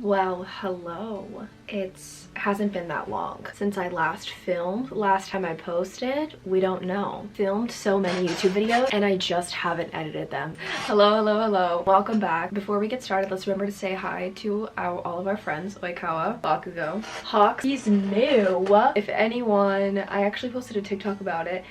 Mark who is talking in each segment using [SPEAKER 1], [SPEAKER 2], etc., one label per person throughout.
[SPEAKER 1] Well, hello. It hasn't been that long since I last filmed. Last time I posted, we don't know. Filmed so many YouTube videos and I just haven't edited them. Hello. Welcome back. Before we get started, let's remember to say hi to all of our friends. Oikawa, Bakugo, Hawks. He's new. If anyone, I actually posted a TikTok about it.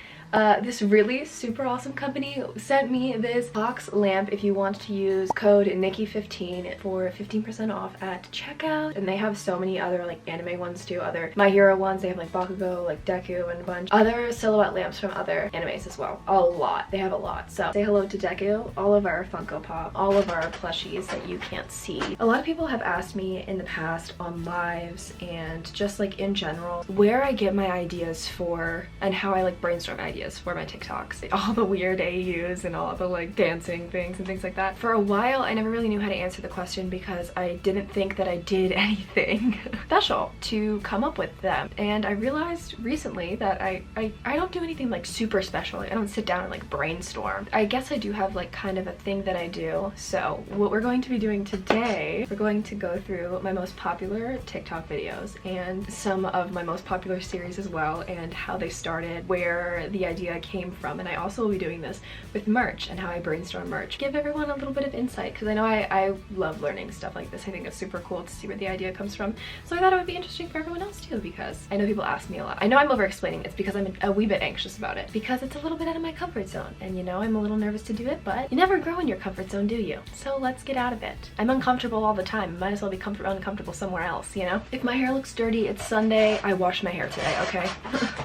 [SPEAKER 1] This really super awesome company sent me this Hawks lamp if you want to use code Nikki15 for 15% off at checkout. And they have so many other like anime ones too, other My Hero ones. They have like Bakugo, like Deku, and a bunch other silhouette lamps from other animes as well. A lot. They have a lot. So say hello to Deku, all of our Funko Pop, all of our plushies that you can't see. A lot of people have asked me in the past on lives and just like in general where I get my ideas for and how I like brainstorm ideas for my TikToks. All the weird AUs and all the like dancing things and things like that. For a while I never really knew how to answer the question because I didn't think that I did anything special to come up with them. And I realized recently that I don't do anything like super special. I don't sit down and like brainstorm. I guess I do have like kind of a thing that I do. So what we're going to be doing today, we're going to go through my most popular TikTok videos and some of my most popular series as well, and how they started, where the idea came from. And I also will be doing this with merch and how I brainstorm merch. Give everyone a little bit of insight because I know I love learning stuff like this. I think it's super cool to see where the idea comes from. So I thought it would be interesting for everyone else too, because I know people ask me a lot. I know I'm over explaining this because I'm a wee bit anxious about it because it's a little bit out of my comfort zone, and you know I'm a little nervous to do it, but you never grow in your comfort zone, do you? So let's get out of it. I'm uncomfortable all the time. Might as well be uncomfortable somewhere else, you know? If my hair looks dirty, it's Sunday. I washed my hair today, okay?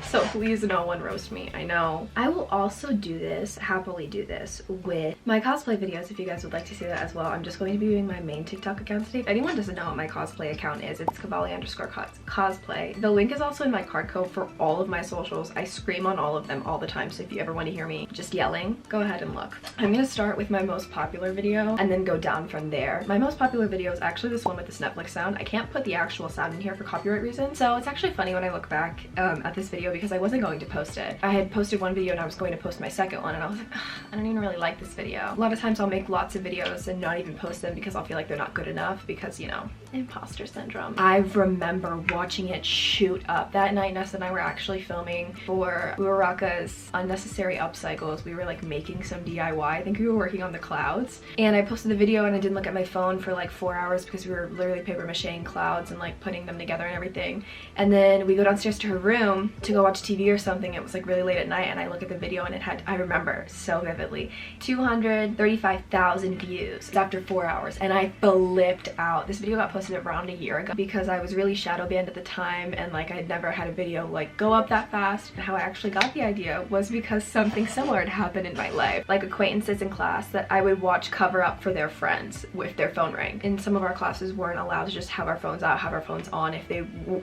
[SPEAKER 1] So please no one roast me. I know. I will also do this, happily do this, with my cosplay videos if you guys would like to see that as well. I'm just going to be doing my main TikTok account today. If anyone doesn't know what my cosplay account is, it's Kavali_cosplay. The link is also in my card code for all of my socials. I scream on all of them all the time, so if you ever want to hear me just yelling, go ahead and look. I'm gonna start with my most popular video and then go down from there. My most popular video is actually this one with this Netflix sound. I can't put the actual sound in here for copyright reasons, so it's actually funny when I look back at this video because I wasn't going to post it. I had posted one video and I was going to post my second one and I was like, I don't even really like this video. A lot of times I'll make lots of videos and not even post them because I'll feel like they're not good enough because, you know, imposter syndrome. I remember watching it shoot up. That night Ness and I were actually filming for Uraraka's unnecessary upcycles. We were like making some DIY. I think we were working on the clouds, and I posted the video and I didn't look at my phone for like 4 hours because we were literally paper macheing clouds and like putting them together and everything. And then we go downstairs to her room to go watch TV or something. It was like really late at night and I look at the video and it had, I remember so vividly, 235,000 views after 4 hours, and I flipped out. This video got posted around a year ago because I was really shadow banned at the time and like I had never had a video like go up that fast. And how I actually got the idea was because something similar had happened in my life. Like acquaintances in class that I would watch cover up for their friends with their phone ring. And some of our classes weren't allowed to just have our phones out, have our phones on.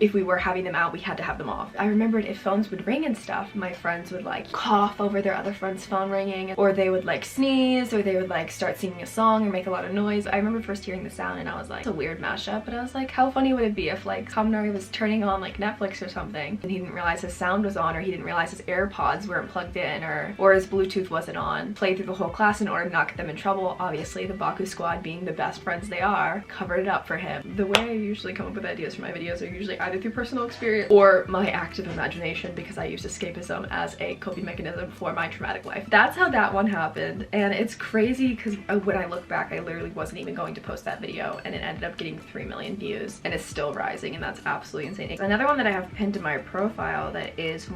[SPEAKER 1] If we were having them out, we had to have them off. I remembered if phones would ring and stuff, my friends would like cough over their other friend's phone ringing, or they would like sneeze, or they would like start singing a song or make a lot of noise. I remember first hearing the sound and I was like, it's a weird mashup, but I was like, how funny would it be if like Kaminari was turning on like Netflix or something and he didn't realize his sound was on, or he didn't realize his AirPods weren't plugged in, or his Bluetooth wasn't on. Played through the whole class in order to not get them in trouble. Obviously the Baku squad, being the best friends they are, covered it up for him. The way I usually come up with ideas for my videos are usually either through personal experience or my active imagination, because I use escapism as a coping mechanism for my traumatic life. That's how that one happened, and it's crazy because when I look back I literally wasn't even going to post that video and it ended up getting 3 million views and it's still rising, and that's absolutely insane. Another one that I have pinned to my profile that is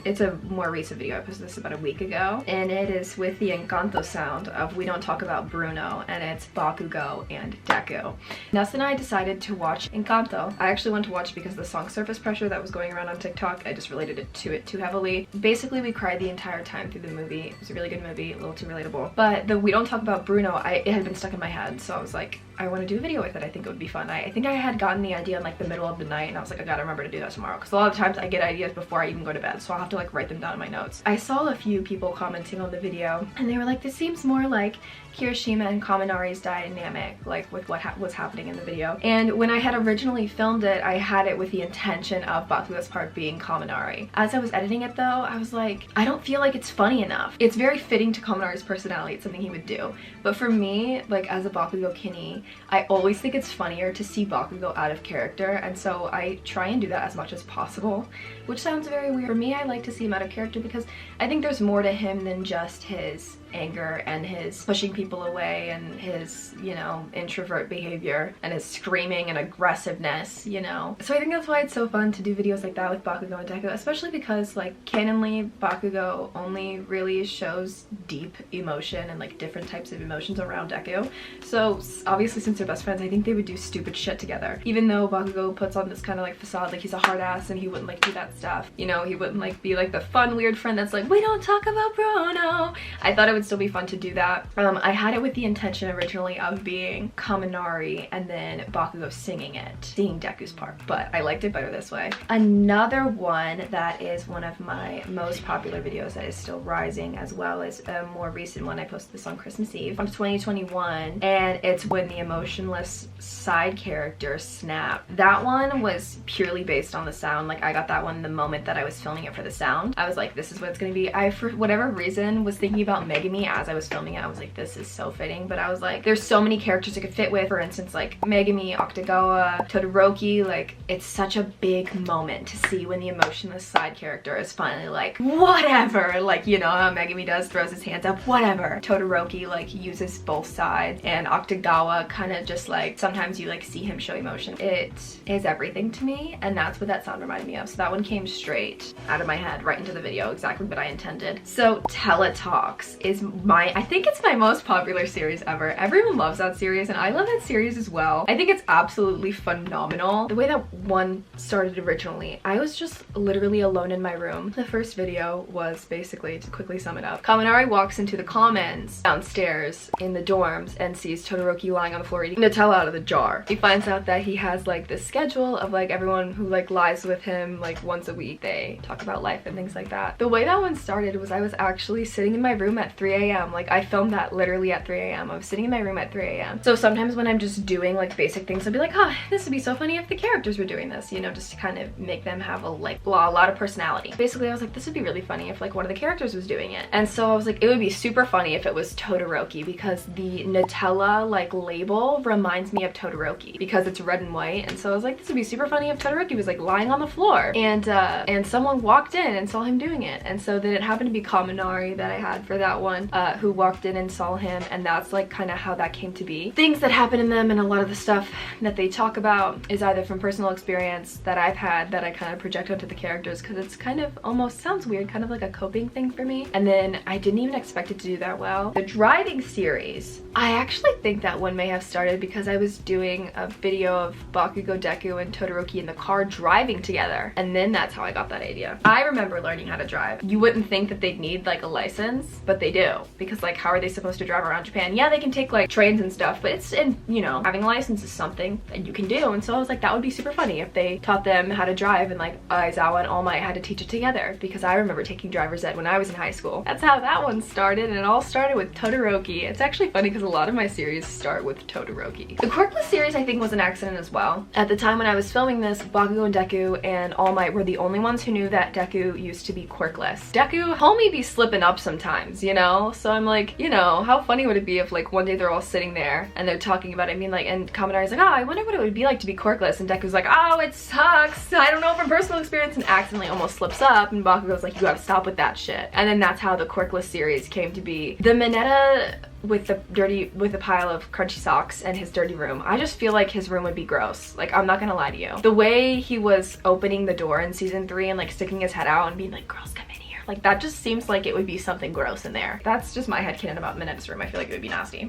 [SPEAKER 1] it's a more recent video. I posted this about a week ago, and it is with the Encanto sound of We Don't Talk About Bruno, and it's Bakugo and Deku. Ness and I decided to watch Encanto. I actually went to watch because the song Surface Pressure that was going around on TikTok, I just related it too heavily. Basically we cried the entire time through the movie. It was a really good movie, a little too relatable. But the We Don't Talk About Bruno, it had been stuck in my head, so I was like, I want to do a video with it. I think it would be fun. I think I had gotten the idea in like the middle of the night and I was like, I gotta remember to do that tomorrow, because a lot of times I get ideas before I even go to bed, so I'll have to like write them down in my notes. I saw a few people commenting on the video and they were like, this seems more like Kirishima and Kaminari's dynamic, like with what was happening in the video. And when I had originally filmed it, I had it with the intention of Bakugo's part being Kaminari. As I was editing it though, I was like, I don't feel like it's funny enough. It's very fitting to Kaminari's personality. It's something he would do. But for me, like as a Bakugo Kini, I always think it's funnier to see Bakugo out of character, and so I try and do that as much as possible, which sounds very weird. For me, I like to see him out of character because I think there's more to him than just his anger and his pushing people away and his, you know, introvert behavior and his screaming and aggressiveness, you know. So I think that's why it's so fun to do videos like that with Bakugo and Deku, especially because, like, canonly, Bakugo only really shows deep emotion and like different types of emotions around Deku. So obviously, since they're best friends, I think they would do stupid shit together. Even though Bakugo puts on this kind of like facade, like he's a hard ass and he wouldn't like do that stuff, you know, he wouldn't like be like the fun weird friend that's like, we don't talk about Bruno. I thought it would still be fun to do that. I had it with the intention originally of being Kaminari and then Bakugo singing Deku's part, but I liked it better this way. Another one that is one of my most popular videos that is still rising, as well as a more recent one. I posted this on Christmas Eve of 2021, and it's when the emotionless side character snapped. That one was purely based on the sound. Like, I got that one the moment that I was filming it for the sound. I was like, this is what it's gonna be. I, for whatever reason, was thinking about Megumi as I was filming it. I was like, this is so fitting, but I was like, there's so many characters it could fit with. For instance, like Megumi, Octagawa, Todoroki. Like, it's such a big moment to see when the emotionless side character is finally like, whatever, like, you know how Megumi does, throws his hands up, whatever. Todoroki like uses both sides, and Octagawa kind of just like, sometimes you like see him show emotion. It is everything to me, and that's what that sound reminded me of. So that one came straight out of my head right into the video, exactly what I intended. So Teletalks is I think it's my most popular series ever. Everyone loves that series, and I love that series as well. I think it's absolutely phenomenal. The way that one started originally, I was just literally alone in my room. The first video was basically, to quickly sum it up, Kaminari walks into the commons downstairs in the dorms and sees Todoroki lying on the floor eating Nutella out of the jar. He finds out that he has like this schedule of like everyone who like lies with him like once a week. They talk about life and things like that. The way that one started was I was actually sitting in my room at 3 a.m. Like, I filmed that literally at 3 a.m. I was sitting in my room at 3 a.m. So sometimes when I'm just doing like basic things, I'll be like, oh, this would be so funny if the characters were doing this, you know, just to kind of make them have a like a lot of personality. Basically, I was like, this would be really funny if like one of the characters was doing it. And so I was like, it would be super funny if it was Todoroki, because the Nutella like label reminds me of Todoroki because it's red and white. And so I was like, this would be super funny if Todoroki was like lying on the floor and someone walked in and saw him doing it. And so then it happened to be Kaminari that I had for that one, who walked in and saw him, and that's like kind of how that came to be. Things that happen in them and a lot of the stuff that they talk about is either from personal experience that I've had that I kind of project onto the characters, because it's kind of almost, sounds weird, kind of like a coping thing for me. And then I didn't even expect it to do that well. The driving series, I actually think that one may have started because I was doing a video of Bakugo, Deku, and Todoroki in the car driving together, and then that's how I got that idea. I remember learning how to drive. You wouldn't think that they'd need like a license, but they do, because like, how are they supposed to drive around Japan? Yeah, they can take like trains and stuff, but it's, and you know, having a license is something that you can do. And so I was like, that would be super funny if they taught them how to drive, and like Aizawa and All Might had to teach it together, because I remember taking driver's ed when I was in high school. That's how that one started, and it all started with Todoroki. It's actually funny because a lot of my series start with Todoroki. The Quirkless series I think was an accident as well. At the time when I was filming this, Bakugo and Deku and All Might were the only ones who knew that Deku used to be quirkless. Deku, homie be slipping up sometimes, you know? So I'm like, you know, how funny would it be if like one day they're all sitting there and they're talking about it. I mean, like, and Kaminari's like, oh, I wonder what it would be like to be quirkless, and Deku's like, oh, it sucks, I don't know from personal experience, and accidentally almost slips up, and Bakugo's like, you gotta stop with that shit. And then that's how the Quirkless series came to be. The Mineta with the pile of crunchy socks and his dirty room, I just feel like his room would be gross. Like, I'm not gonna lie to you. The way he was opening the door in season 3 and like sticking his head out and being like, girls, come in here. Like, that just seems like it would be something gross in there. That's just my headcanon about Mineta's room. I feel like it would be nasty.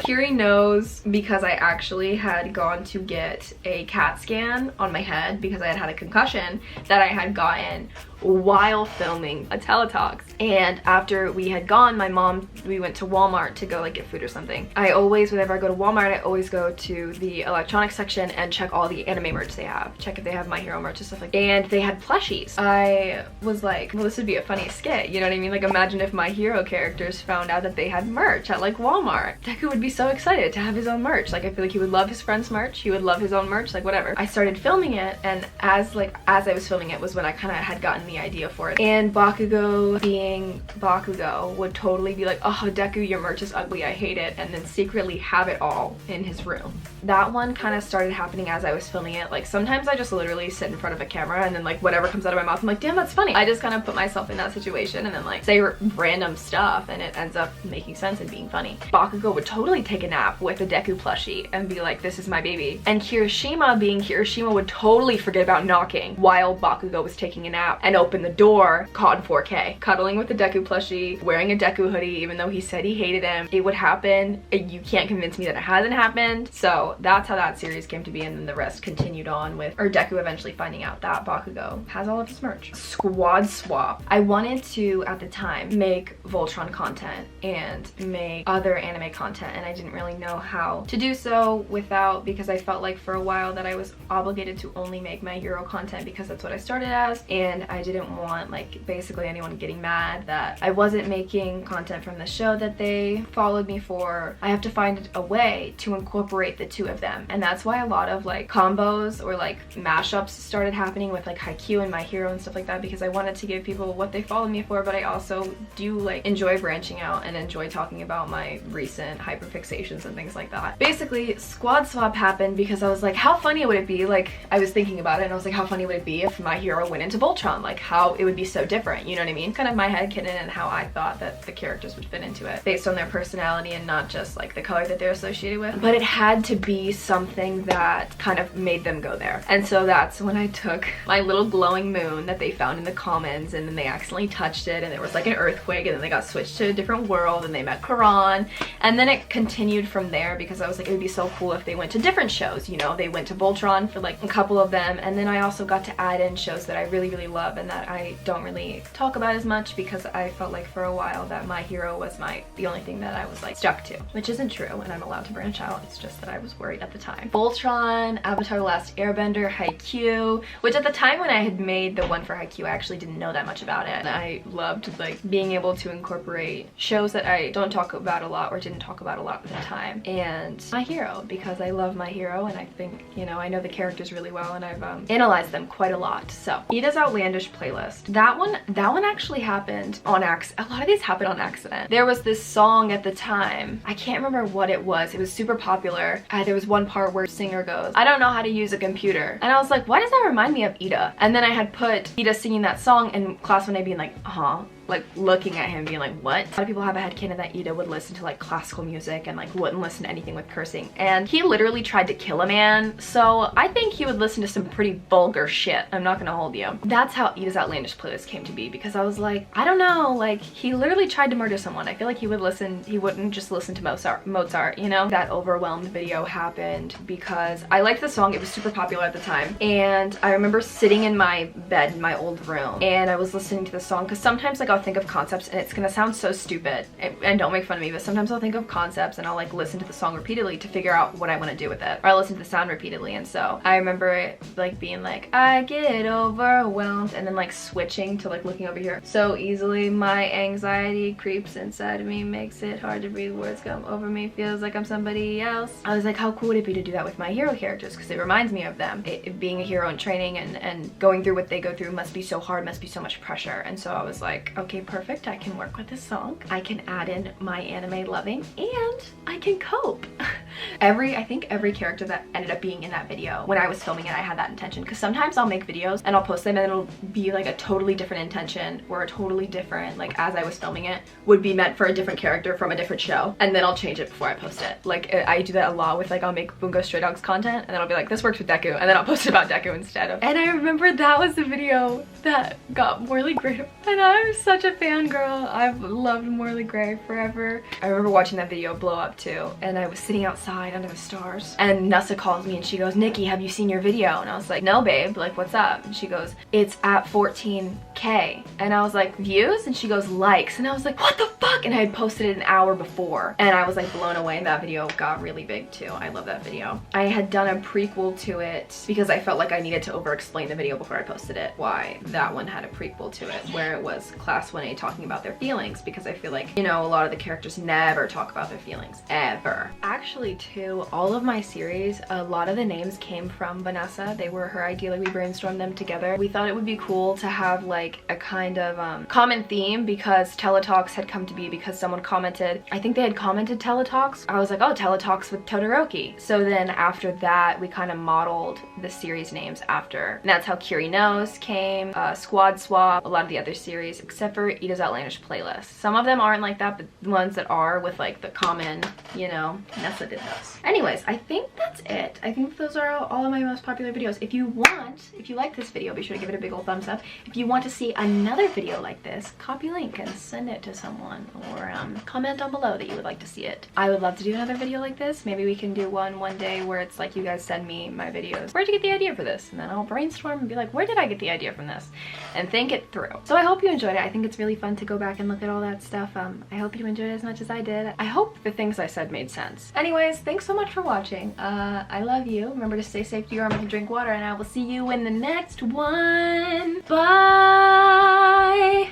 [SPEAKER 1] Kiri knows because I actually had gone to get a CAT scan on my head because I had had a concussion that I had gotten while filming a Teletalks. And after we had gone, we went to Walmart to go like get food or something. I always, whenever I go to Walmart, I always go to the electronics section and check all the anime merch they have. Check if they have My Hero merch and stuff like that. And they had plushies. I was like, well, this would be a fun funny skit, you know what I mean? Like, imagine if My Hero characters found out that they had merch at like Walmart. Deku would be so excited to have his own merch. Like, I feel like he would love his friend's merch, he would love his own merch, like whatever. I started filming it, and as I was filming it was when I kind of had gotten the idea for it. And Bakugo, being Bakugo, would totally be like, oh, Deku, your merch is ugly, I hate it, and then secretly have it all in his room. That one kind of started happening as I was filming it. Like, sometimes I just literally sit in front of a camera and then like whatever comes out of my mouth, I'm like, damn, that's funny. I just kind of put myself in that situation and then like say random stuff, and it ends up making sense and being funny. Bakugo would totally take a nap with a Deku plushie and be like, this is my baby. And Kirishima, being Kirishima, would totally forget about knocking while Bakugo was taking a nap and open the door, caught in 4K, cuddling with the Deku plushie, wearing a Deku hoodie, even though he said he hated him. It would happen. You can't convince me that it hasn't happened. So that's how that series came to be, and then the rest continued on with Deku eventually finding out that Bakugo has all of his merch. Squad swap. I wanted to, at the time, make Voltron content and make other anime content, and I didn't really know how to do so without, because I felt like for a while that I was obligated to only make My Hero content because that's what I started as, and I didn't want like basically anyone getting mad that I wasn't making content from the show that they followed me for. I have to find a way to incorporate the two of them, and that's why a lot of like combos or like mashups started happening with like Haikyuu and My Hero and stuff like that, because I wanted to give people what they followed me for, but I also do like enjoy branching out and enjoy talking about my recent hyperfixations and things like that. Basically, squad swap happened because I was like, how funny would it be? Like, I was thinking about it and I was like, how funny would it be if My Hero went into Voltron? Like, how it would be so different, you know what I mean? Kind of my headcanon and how I thought that the characters would fit into it based on their personality and not just like the color that they're associated with. But it had to be something that kind of made them go there. And so that's when I took my little glowing moon that they found in the commons, and then they accidentally touched it and there was like an earthquake, and then they got switched to a different world and they met Karan, and then it continued from there because I was like, it would be so cool if they went to different shows, you know? They went to Voltron for like a couple of them, and then I also got to add in shows that I really love and that I don't really talk about as much because I felt like for a while that My Hero was the only thing that I was like stuck to, which isn't true, and I'm allowed to branch out. It's just that I was worried at the time. Voltron, Avatar: The Last Airbender, Haikyuu, which at the time when I had made the one for Haikyuu, I actually didn't know that much about it. And I loved like being able to incorporate shows that I don't talk about a lot or didn't talk about a lot at the time, and My Hero, because I love My Hero and I think, you know, I know the characters really well and I've analyzed them quite a lot. So Ida's Outlandish playlist, that one actually happened on accident. A lot of these happen on accident. There was this song at the time, I can't remember what it was super popular. There was one part where the singer goes, I don't know how to use a computer, and I was like, why does that remind me of Ida? And then I had put Ida singing that song, and class 1A being like, like looking at him being like, what? A lot of people have a headcanon that Ida would listen to like classical music and like wouldn't listen to anything with cursing, and he literally tried to kill a man, so I think he would listen to some pretty vulgar shit, I'm not gonna hold you. That's how Ida's Outlandish playlist came to be, because I was like, I don't know, like he literally tried to murder someone. I feel like he wouldn't just listen to Mozart, you know? That overwhelmed video happened because I liked the song, it was super popular at the time, and I remember sitting in my bed in my old room and I was listening to the song, because sometimes like I'll think of concepts, and it's gonna sound so stupid, and don't make fun of me, but sometimes I'll think of concepts and I'll like listen to the song repeatedly to figure out what I want to do with it, or I'll listen to the sound repeatedly. And so I remember it like being like, I get overwhelmed, and then like switching to like looking over here so easily, my anxiety creeps inside of me, makes it hard to breathe, words come over me, feels like I'm somebody else. I was like, how cool would it be to do that with My Hero characters, because it reminds me of them. Being a hero in training and going through what they go through must be so hard, must be so much pressure. And so I was like, okay, perfect, I can work with this song, I can add in my anime loving, and I can cope. I think every character that ended up being in that video, when I was filming it, I had that intention, because sometimes I'll make videos and I'll post them and it'll be like a totally different intention, or a totally different, like as I was filming it, would be meant for a different character from a different show, and then I'll change it before I post it. Like I do that a lot with like, I'll make Bungo Stray Dogs content and then I'll be like, this works with Deku, and then I'll post it about Deku instead of. And I remember that was the video that got Morley Gray, and I'm such a fangirl. I've loved Morley Gray forever. I remember watching that video blow up too, and I was sitting outside outside under the stars. And Nessa calls me and she goes, Nikki, have you seen your video? And I was like, no babe, like what's up? And she goes, it's at 14K. And I was like, views? And she goes, likes. And I was like, what the fuck? And I had posted it an hour before. And I was like blown away, and that video got really big too. I love that video. I had done a prequel to it because I felt like I needed to over explain the video before I posted it. Why that one had a prequel to it, where it was class 1A talking about their feelings, because I feel like, you know, a lot of the characters never talk about their feelings, ever. Actually too, all of my series, a lot of the names came from Vanessa. They were her idea, like we brainstormed them together. We thought it would be cool to have like a kind of common theme, because Teletalks had come to be because someone commented, I think they had commented Teletalks. I was like, oh, Teletalks with Todoroki. So then after that, we kind of modeled the series names after. And that's how Curie Knows came, Squad Swap, a lot of the other series, except for Ida's Outlandish Playlist. Some of them aren't like that, but the ones that are with like the common, you know, Nessa did those. Anyways, I think that's it. I think those are all of my most popular videos. If you like this video, be sure to give it a big old thumbs up. If you want to see another video like this, copy link and send it to someone, or comment down below that you would like to see it. I would love to do another video like this. Maybe we can do one day where it's like you guys send me my videos. Where'd you get the idea for this? And then I'll brainstorm and be like, where did I get the idea from this? And think it through. So I hope you enjoyed it. I think it's really fun to go back and look at all that stuff. I hope you enjoyed it as much as I did. I hope the things I said made sense. Anyways, thanks so much for watching. I love you. Remember to stay safe, do your armor, and drink water, and I will see you in the next one. Bye!